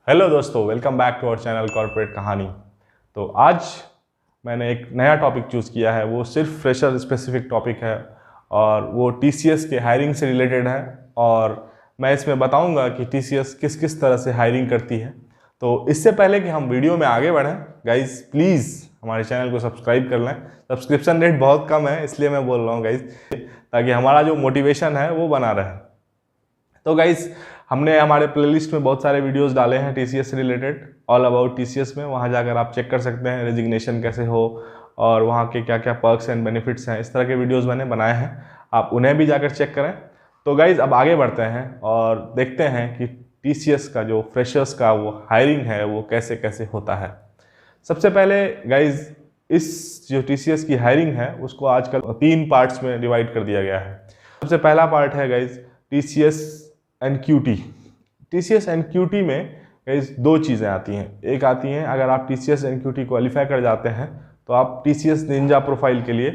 Hello दोस्तों, welcome back to our channel Corporate Kahani. तो आज मैंने एक नया टॉपिक चूज़ किया है, वो सिर्फ फ्रेशर स्पेसिफिक टॉपिक है और वो टीसीएस के हायरिंग से रिलेटेड है। और मैं इसमें बताऊंगा कि टीसीएस किस किस तरह से हायरिंग करती है। तो इससे पहले कि हम वीडियो में आगे बढ़ें, गाइज़ प्लीज़ हमारे चैनल को सब्सक्राइब कर लें। सब्सक्रिप्शन रेट बहुत कम है, इसलिए मैं बोल रहा हूँ गाइज़, ताकि हमारा जो मोटिवेशन है वो बना रहे। तो गाइज़ हमने हमारे प्लेलिस्ट में बहुत सारे वीडियोस डाले हैं टीसीएस से रिलेटेड, ऑल अबाउट टीसीएस में। वहाँ जाकर आप चेक कर सकते हैं रेजिग्नेशन कैसे हो और वहाँ के क्या क्या पर्क्स एंड बेनिफिट्स हैं। इस तरह के वीडियोस मैंने बनाए हैं, आप उन्हें भी जाकर चेक करें। तो गाइज़ अब आगे बढ़ते हैं और देखते हैं कि टीसीएस का जो फ्रेशर्स का वो हायरिंग है वो कैसे कैसे होता है। सबसे पहले गाइज़ इस जो टीसीएस की हायरिंग है उसको आजकल 3 पार्ट्स में डिवाइड कर दिया गया है। सबसे पहला पार्ट है guys TCS NQT. TCS NQT में गाइस 2 चीज़ें आती हैं। एक आती हैं, अगर आप टीसीएस एनक्यूटी क्वालिफाई कर जाते हैं तो आप टीसीएस निंजा प्रोफाइल के लिए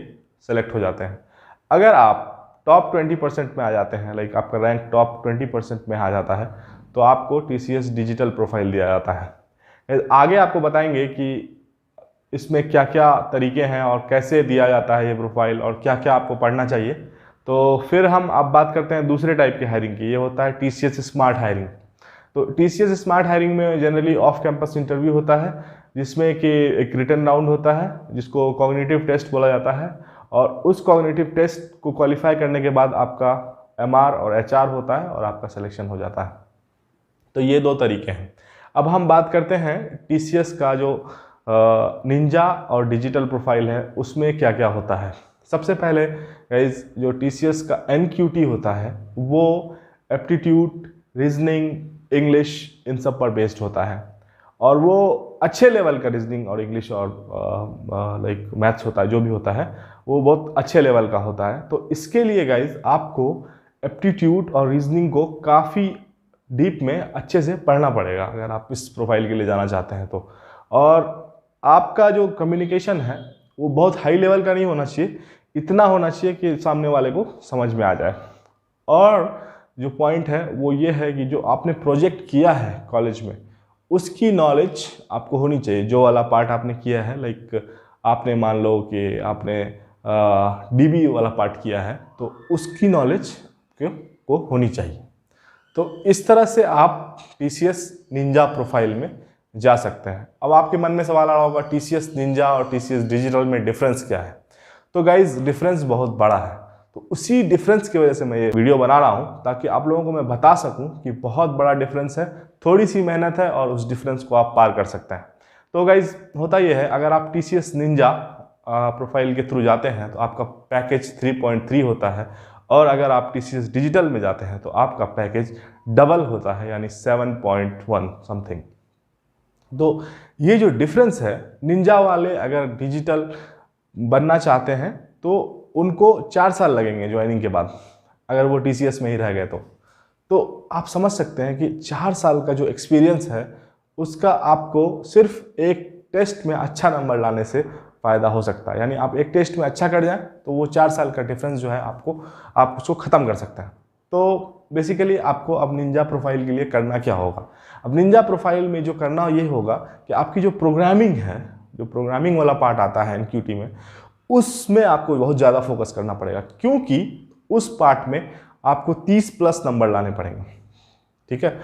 सेलेक्ट हो जाते हैं। अगर आप टॉप 20% में आ जाते हैं, लाइक आपका रैंक टॉप 20% में आ जाता है, तो आपको टीसीएस डिजिटल प्रोफाइल दिया जाता है। आगे आपको बताएंगे कि इसमें क्या क्या तरीके हैं और कैसे दिया जाता है ये प्रोफाइल और क्या क्या आपको पढ़ना चाहिए। तो फिर हम अब बात करते हैं दूसरे टाइप की हायरिंग की, ये होता है टीसीएस स्मार्ट हायरिंग। तो टीसीएस स्मार्ट हायरिंग में जनरली ऑफ कैंपस इंटरव्यू होता है, जिसमें कि एक रिटन राउंड होता है जिसको कॉग्निटिव टेस्ट बोला जाता है, और उस कॉग्निटिव टेस्ट को क्वालिफाई करने के बाद आपका एमआर और एचआर होता है और आपका सिलेक्शन हो जाता है। तो ये 2 तरीके हैं। अब हम बात करते हैं टीसीएस का जो निंजा और डिजिटल प्रोफाइल है उसमें क्या क्या होता है। सबसे पहले गाइज जो टीसीएस का एनक्यूटी होता है वो एप्टीट्यूड, रीजनिंग, इंग्लिश इन सब पर बेस्ड होता है, और वो अच्छे लेवल का रीजनिंग और इंग्लिश और लाइक मैथ्स होता है, जो भी होता है वो बहुत अच्छे लेवल का होता है। तो इसके लिए गाइज आपको एप्टीट्यूड और रीजनिंग को काफ़ी डीप में अच्छे से पढ़ना पड़ेगा अगर आप इस प्रोफाइल के लिए जाना चाहते हैं तो। और आपका जो कम्युनिकेशन है वो बहुत हाई लेवल का नहीं होना चाहिए, इतना होना चाहिए कि सामने वाले को समझ में आ जाए। और जो पॉइंट है वो ये है कि जो आपने प्रोजेक्ट किया है कॉलेज में उसकी नॉलेज आपको होनी चाहिए। जो वाला पार्ट आपने किया है, लाइक आपने मान लो कि आपने डीबी वाला पार्ट किया है, तो उसकी नॉलेज को होनी चाहिए। तो इस तरह से आप टीसीएस निंजा प्रोफाइल में जा सकते हैं। अब आपके मन में सवाल आ रहा होगा टीसीएस निंजा और टीसीएस डिजिटल में डिफरेंस क्या है। तो गाइज डिफरेंस बहुत बड़ा है, तो उसी डिफरेंस की वजह से मैं ये वीडियो बना रहा हूँ, ताकि आप लोगों को मैं बता सकूँ कि बहुत बड़ा डिफरेंस है, थोड़ी सी मेहनत है और उस डिफरेंस को आप पार कर सकते हैं। तो गाइज होता ये है, अगर आप टीसीएस निंजा प्रोफाइल के थ्रू जाते हैं तो आपका पैकेज 3.3 होता है, और अगर आप टीसीएस डिजिटल में जाते हैं तो आपका पैकेज डबल होता है, यानी 7.1 समथिंग। तो ये जो डिफरेंस है, निंजा वाले अगर डिजिटल बनना चाहते हैं तो उनको 4 साल लगेंगे ज्वाइनिंग के बाद, अगर वो टीसीएस में ही रह गए तो आप समझ सकते हैं कि 4 साल का जो एक्सपीरियंस है उसका आपको सिर्फ एक टेस्ट में अच्छा नंबर लाने से फ़ायदा हो सकता है। यानी आप एक टेस्ट में अच्छा कर जाएं तो वो 4 साल का डिफरेंस जो है आप उसको ख़त्म कर सकते हैं। तो बेसिकली आपको अब निंजा प्रोफाइल के लिए करना क्या होगा। अब निंजा प्रोफाइल में जो करना ये होगा कि आपकी जो प्रोग्रामिंग है, जो प्रोग्रामिंग वाला पार्ट आता है एनक्यूटी में, उसमें आपको बहुत ज़्यादा फोकस करना पड़ेगा, क्योंकि उस पार्ट में आपको 30+ नंबर लाने पड़ेंगे, ठीक है।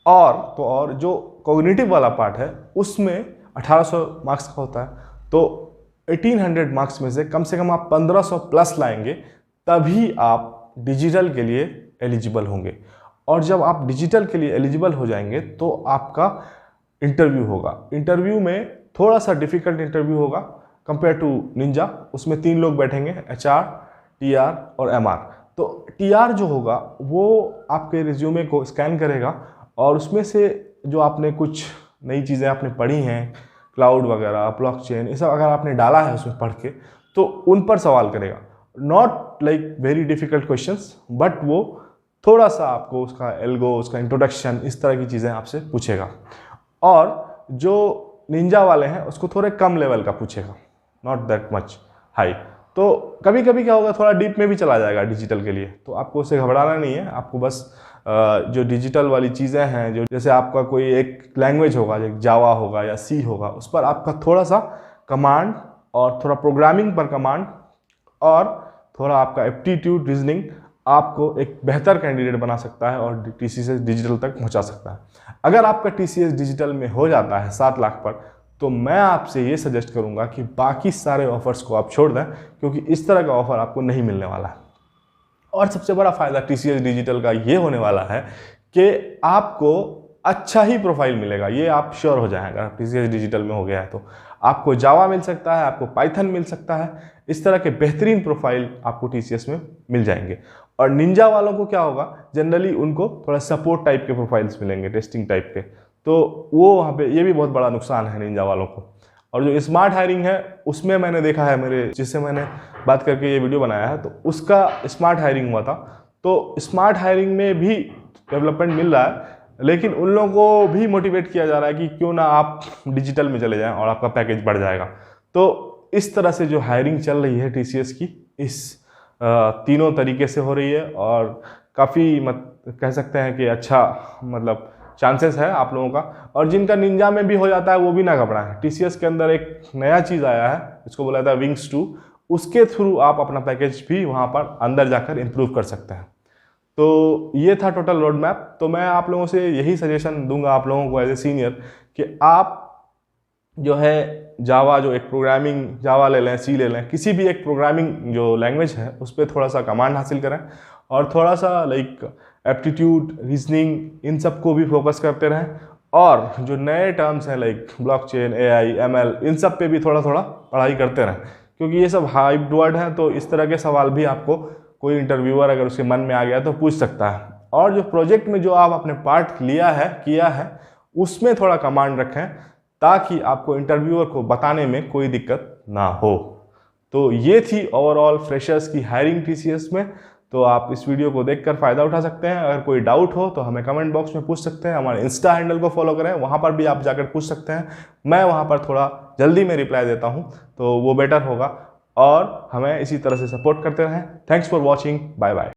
और जो कॉग्निटिव वाला पार्ट है उसमें 1800 मार्क्स का होता है, तो 1800 मार्क्स में से कम आप 1500+ लाएंगे, तभी आप डिजिटल के लिए एलिजिबल होंगे। और जब आप डिजिटल के लिए एलिजिबल हो जाएंगे तो आपका इंटरव्यू होगा। इंटरव्यू में थोड़ा सा डिफिकल्ट इंटरव्यू होगा कंपेयर टू निंजा। उसमें 3 लोग बैठेंगे, एचआर, टीआर और एमआर। तो टीआर जो होगा वो आपके रिज्यूमे को स्कैन करेगा और उसमें से जो आपने कुछ नई चीज़ें आपने पढ़ी हैं, क्लाउड वगैरह, ब्लॉकचेन, ये सब अगर आपने डाला है उसमें पढ़ के, तो उन पर सवाल करेगा। Not like very difficult questions, but वो थोड़ा सा आपको उसका एल्गो, उसका इंट्रोडक्शन, इस तरह की चीज़ें आपसे पूछेगा। और जो निंजा वाले हैं उसको थोड़े कम लेवल का पूछेगा, नॉट दैट मच हाई। तो कभी कभी क्या होगा, थोड़ा डीप में भी चला जाएगा डिजिटल के लिए, तो आपको उससे घबराना नहीं है। आपको बस जो डिजिटल वाली चीज़ें हैं, जो जैसे आपका कोई एक लैंग्वेज होगा, जैसे जावा होगा या सी होगा, उस पर आपका थोड़ा सा कमांड और थोड़ा प्रोग्रामिंग पर कमांड और थोड़ा आपका एप्टीट्यूड रीजनिंग आपको एक बेहतर कैंडिडेट बना सकता है और टीसीएस डिजिटल तक पहुंचा सकता है। अगर आपका टीसीएस डिजिटल में हो जाता है 7 लाख पर, तो मैं आपसे ये सजेस्ट करूंगा कि बाकी सारे ऑफर्स को आप छोड़ दें, क्योंकि इस तरह का ऑफर आपको नहीं मिलने वाला है। और सबसे बड़ा फायदा टीसीएस डिजिटल का ये होने वाला है कि आपको अच्छा ही प्रोफाइल मिलेगा, ये आप श्योर हो जाएं। अगर टीसीएस डिजिटल में हो गया है तो आपको जावा मिल सकता है, आपको पाइथन मिल सकता है, इस तरह के बेहतरीन प्रोफाइल आपको टीसीएस में मिल जाएंगे। और निंजा वालों को क्या होगा, जनरली उनको थोड़ा सपोर्ट टाइप के प्रोफाइल्स मिलेंगे, टेस्टिंग टाइप के, तो वो वहाँ पे ये भी बहुत बड़ा नुकसान है निंजा वालों को। और जो स्मार्ट हायरिंग है उसमें मैंने देखा है, मेरे जिससे मैंने बात करके ये वीडियो बनाया है, तो उसका स्मार्ट हायरिंग हुआ था, तो स्मार्ट हायरिंग में भी डेवलपमेंट मिल रहा है, लेकिन उन लोगों को भी मोटिवेट किया जा रहा है कि क्यों ना आप डिजिटल में चले जाएं और आपका पैकेज बढ़ जाएगा। तो इस तरह से जो हायरिंग चल रही है टीसीएस की, इस तीनों तरीके से हो रही है और काफ़ी कह सकते हैं कि अच्छा मतलब चांसेस है आप लोगों का। और जिनका निंजा में भी हो जाता है वो भी ना घबराएं, टीसीएस के अंदर एक नया चीज़ आया है, इसको बोला था विंग्स 2, उसके थ्रू आप अपना पैकेज भी वहाँ पर अंदर जाकर इम्प्रूव कर सकते हैं। तो ये था टोटल रोड मैप। तो मैं आप लोगों से यही सजेशन दूंगा आप लोगों को एज ए सीनियर कि आप जो है जावा, जो एक प्रोग्रामिंग जावा ले लें, सी ले लें, किसी भी एक प्रोग्रामिंग जो लैंग्वेज है उस पर थोड़ा सा कमांड हासिल करें और थोड़ा सा लाइक एप्टीट्यूड, रीजनिंग, इन सब को भी फोकस करते रहें। और जो नए टर्म्स हैं लाइक ब्लॉकचेन, एआई, एमएल, इन सब पे भी थोड़ा थोड़ा पढ़ाई करते रहें, क्योंकि ये सब हाइप्ड वर्ड हैं। तो इस तरह के सवाल भी आपको कोई इंटरव्यूअर अगर उसके मन में आ गया तो पूछ सकता है। और जो प्रोजेक्ट में जो आप अपने पार्ट किया है उसमें थोड़ा कमांड रखें, ताकि आपको इंटरव्यूअर को बताने में कोई दिक्कत ना हो। तो ये थी ओवरऑल फ्रेशर्स की हायरिंग टीसीएस में। तो आप इस वीडियो को देखकर फ़ायदा उठा सकते हैं। अगर कोई डाउट हो तो हमें कमेंट बॉक्स में पूछ सकते हैं। हमारे इंस्टा हैंडल को फॉलो करें, वहाँ पर भी आप जाकर पूछ सकते हैं। मैं वहाँ पर थोड़ा जल्दी में रिप्लाई देता हूँ, तो वो बेटर होगा। और हमें इसी तरह से सपोर्ट करते रहें। Thanks for watching, bye bye.